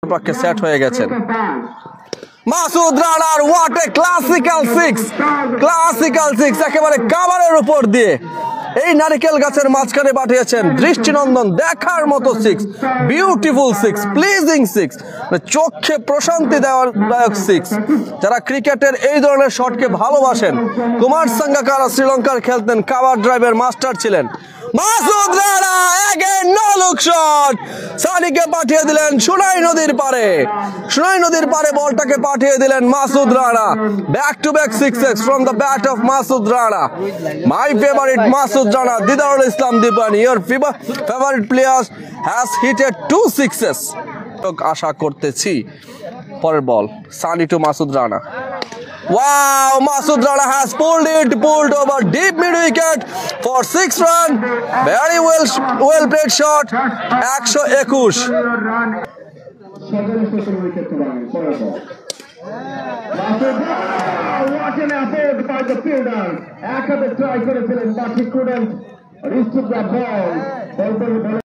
পক্ষে সেট হয়ে গেছেন। মাসুদ রানার হোয়াট এ ক্লাসিক্যাল সিক্স একেবারে কাভারের উপর দিয়ে এই নারিকেল গাছের মাঝখানে পাঠিয়েছেন। দৃষ্টিনন্দন, দেখার মতো six, beautiful six, pleasing six, চোখে প্রশান্তি দেওয়ার দায়ক সিক্স। যারা ক্রিকেটের এই ধরনের শটকে ভালোবাসেন, কুমার সাঙ্গাকারা শ্রীলঙ্কার খেলতেন, কাভার ড্রাইভের মাস্টার ছিলেন। Masud Rana again no look shot, সানিকে পাঠিয়ে দিলেন সুনাই নদীর পারে বলটাকে পাঠিয়ে দিলেন Masud Rana. Back to back sixes from the bat of Masud Rana. My favourite Masud Rana, Didarul Islam দীপানি, your favourite player has hitted 2 sixes। আশা করতেছি পরের বল, Sunny to Masud Rana. Wow, Masood Rana has pulled over deep mid wicket for 6 run. Very well played shot. 121. What an effort by the fielder. Try করেছিলেন, but he couldn't reach the ball.